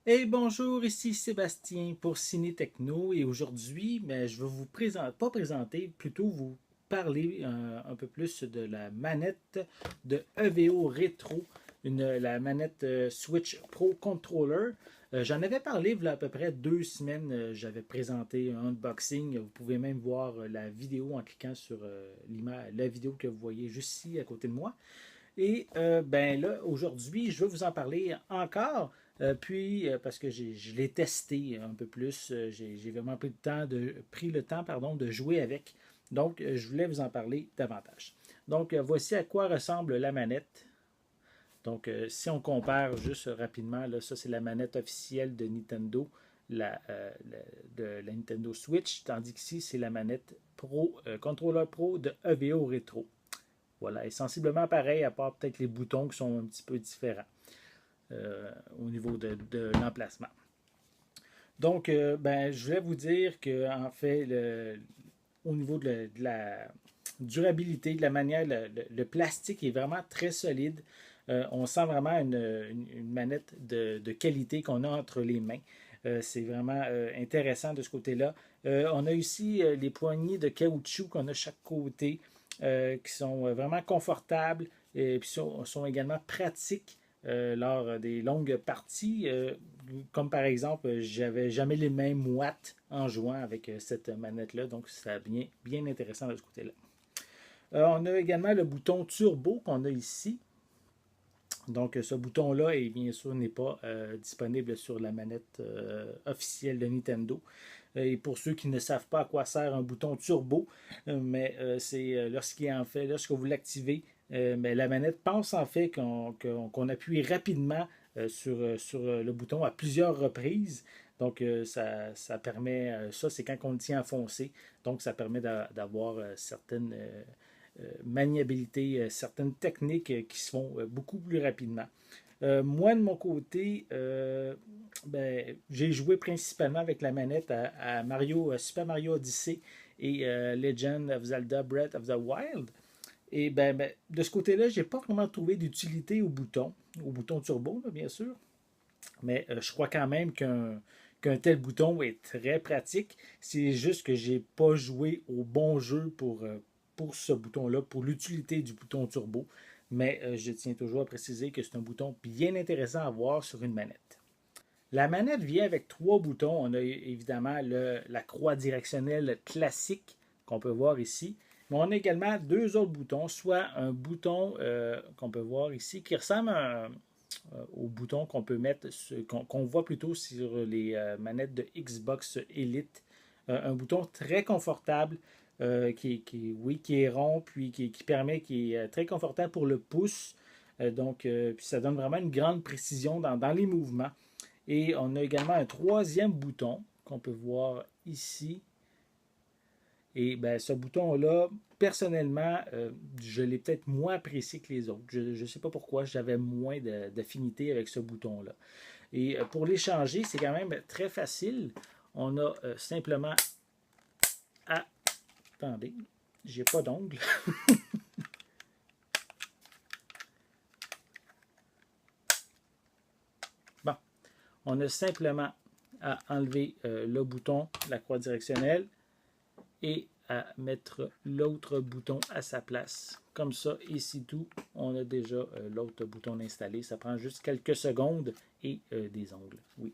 Hey, bonjour, ici Sébastien pour Ciné Techno et aujourd'hui, je vais vous présenter, pas présenter, plutôt vous parler un peu plus de la manette de EVO Retro, la manette Switch Pro Controller. J'en avais parlé il y a à peu près 2 semaines, j'avais présenté un unboxing. Vous pouvez même voir la vidéo en cliquant sur la vidéo que vous voyez juste ici à côté de moi. Et ben là, aujourd'hui, je vais vous en parler encore. Parce que je l'ai testé un peu plus, j'ai vraiment pris le temps pardon, de jouer avec. Donc, je voulais vous en parler davantage. Donc, voici à quoi ressemble la manette. Donc, si on compare juste rapidement, là, ça c'est la manette officielle de Nintendo, de la Nintendo Switch, tandis qu'ici c'est la manette Pro, contrôleur Pro de EVO Retro. Voilà, et sensiblement pareil, à part peut-être les boutons qui sont un petit peu différents au niveau de l'emplacement. Donc, je voulais vous dire que, en fait, au niveau de la durabilité, de la manière, le plastique est vraiment très solide. On sent vraiment une manette de qualité qu'on a entre les mains. C'est vraiment intéressant de ce côté-là. On a ici les poignées de caoutchouc qu'on a chaque côté qui sont vraiment confortables et puis sont également pratiques lors des longues parties. Comme par exemple, j'avais jamais les mêmes watts en jouant avec cette manette-là, donc c'est bien, bien intéressant de ce côté-là. On a également le bouton turbo qu'on a ici. Donc, ce bouton-là, bien sûr, n'est pas disponible sur la manette officielle de Nintendo. Et pour ceux qui ne savent pas à quoi sert un bouton turbo, c'est lorsque vous l'activez, la manette pense en fait qu'on appuie rapidement sur le bouton à plusieurs reprises. Donc, ça permet, ça c'est quand on le tient enfoncé, donc ça permet d'avoir certaines maniabilités, certaines techniques qui se font beaucoup plus rapidement. Moi, de mon côté, j'ai joué principalement avec la manette à Super Mario Odyssey et Legend of Zelda Breath of the Wild. Et de ce côté-là, je n'ai pas vraiment trouvé d'utilité au bouton turbo, là, bien sûr. Mais je crois quand même qu'un tel bouton est très pratique. C'est juste que j'ai pas joué au bon jeu pour ce bouton-là, pour l'utilité du bouton turbo. Mais je tiens toujours à préciser que c'est un bouton bien intéressant à voir sur une manette. La manette vient avec 3 boutons. On a évidemment la croix directionnelle classique qu'on peut voir ici. Mais on a également 2 autres boutons, soit un bouton qu'on peut voir ici qui ressemble au bouton qu'on peut mettre, qu'on voit plutôt sur les manettes de Xbox Elite. Un bouton très confortable oui, qui est rond, puis qui permet, qui est très confortable pour le pouce. Puis ça donne vraiment une grande précision dans les mouvements. Et on a également un troisième bouton qu'on peut voir ici. Et ce bouton-là, personnellement, je l'ai peut-être moins apprécié que les autres. Je ne sais pas pourquoi, j'avais moins d'affinité avec ce bouton-là. Et pour les changer, c'est quand même très facile. On a simplement à... Attendez, j'ai pas d'ongles. Bon, on a simplement à enlever le bouton, la croix directionnelle, et à mettre l'autre bouton à sa place. Comme ça, ici tout, on a déjà l'autre bouton installé. Ça prend juste quelques secondes et des ongles. Oui.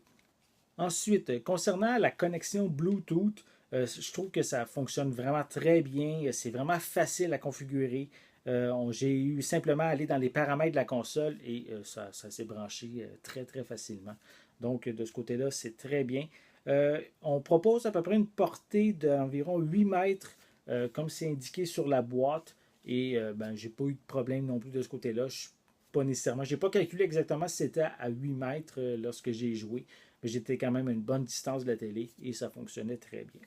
Ensuite, concernant la connexion Bluetooth, je trouve que ça fonctionne vraiment très bien. C'est vraiment facile à configurer. J'ai eu simplement à aller dans les paramètres de la console et ça s'est branché très très facilement. Donc de ce côté-là, c'est très bien. On propose à peu près une portée d'environ 8 mètres, comme c'est indiqué sur la boîte. Et j'ai pas eu de problème non plus de ce côté-là. Je pas nécessairement. J'ai pas calculé exactement si c'était à 8 mètres lorsque j'ai joué, mais j'étais quand même à une bonne distance de la télé et ça fonctionnait très bien.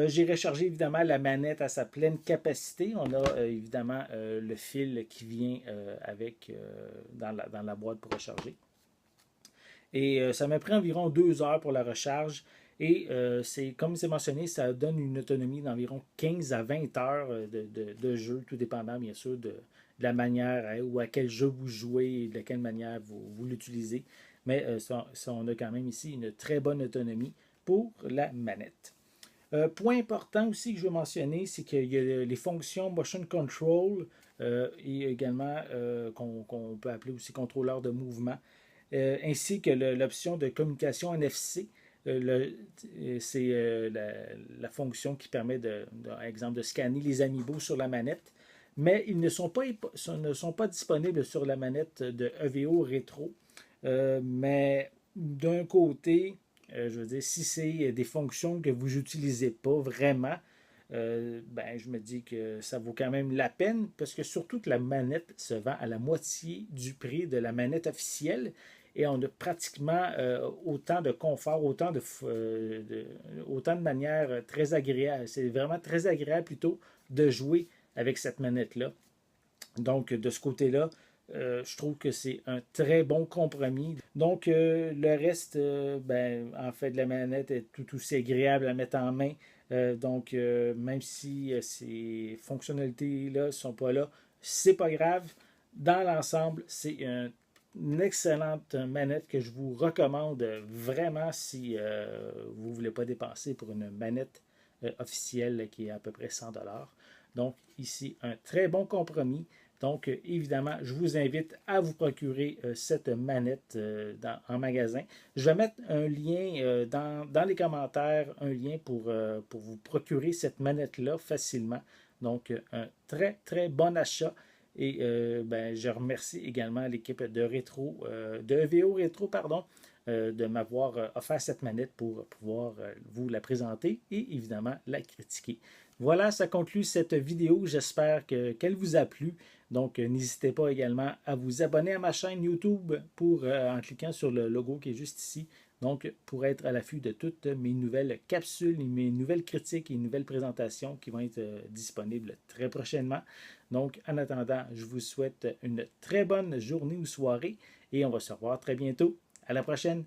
J'ai rechargé évidemment la manette à sa pleine capacité. On a évidemment le fil qui vient avec dans la boîte pour recharger. Et ça m'a pris environ 2 heures pour la recharge. Et comme c'est mentionné, ça donne une autonomie d'environ 15 à 20 heures de jeu, tout dépendant bien sûr de la manière ou à quel jeu vous jouez et de quelle manière vous l'utilisez. mais on a quand même ici une très bonne autonomie pour la manette. Point important aussi que je veux mentionner, c'est qu'il y a les fonctions motion control et également qu'on peut appeler aussi contrôleur de mouvement, ainsi que l'option de communication NFC. C'est la fonction qui permet, par exemple, de scanner les amiibo sur la manette, mais ils ne sont pas disponibles sur la manette de EVO Retro. Mais d'un côté, je veux dire, si c'est des fonctions que vous n'utilisez pas vraiment, ben, je me dis que ça vaut quand même la peine parce que surtout que la manette se vend à la moitié du prix de la manette officielle et on a pratiquement autant de confort, autant de manières très agréables. C'est vraiment très agréable plutôt de jouer avec cette manette-là. Donc, de ce côté-là, je trouve que c'est un très bon compromis. Donc, le reste, ben, en fait, de la manette est tout aussi agréable à mettre en main. Donc, même si ces fonctionnalités-là ne sont pas là, c'est pas grave. Dans l'ensemble, c'est une excellente manette que je vous recommande vraiment si vous ne voulez pas dépenser pour une manette officielle qui est à peu près 100$. Donc, ici, un très bon compromis. Donc, évidemment, je vous invite à vous procurer cette manette en magasin. Je vais mettre un lien dans les commentaires, un lien pour vous procurer cette manette-là facilement. Donc, un très, très bon achat. Et ben, je remercie également l'équipe de EVO Rétro, pardon, de m'avoir offert cette manette pour pouvoir vous la présenter et évidemment la critiquer. Voilà, ça conclut cette vidéo. J'espère qu'elle vous a plu. Donc, n'hésitez pas également à vous abonner à ma chaîne YouTube en cliquant sur le logo qui est juste ici. Donc, pour être à l'affût de toutes mes nouvelles capsules, mes nouvelles critiques et nouvelles présentations qui vont être disponibles très prochainement. Donc, en attendant, je vous souhaite une très bonne journée ou soirée et on va se revoir très bientôt. À la prochaine!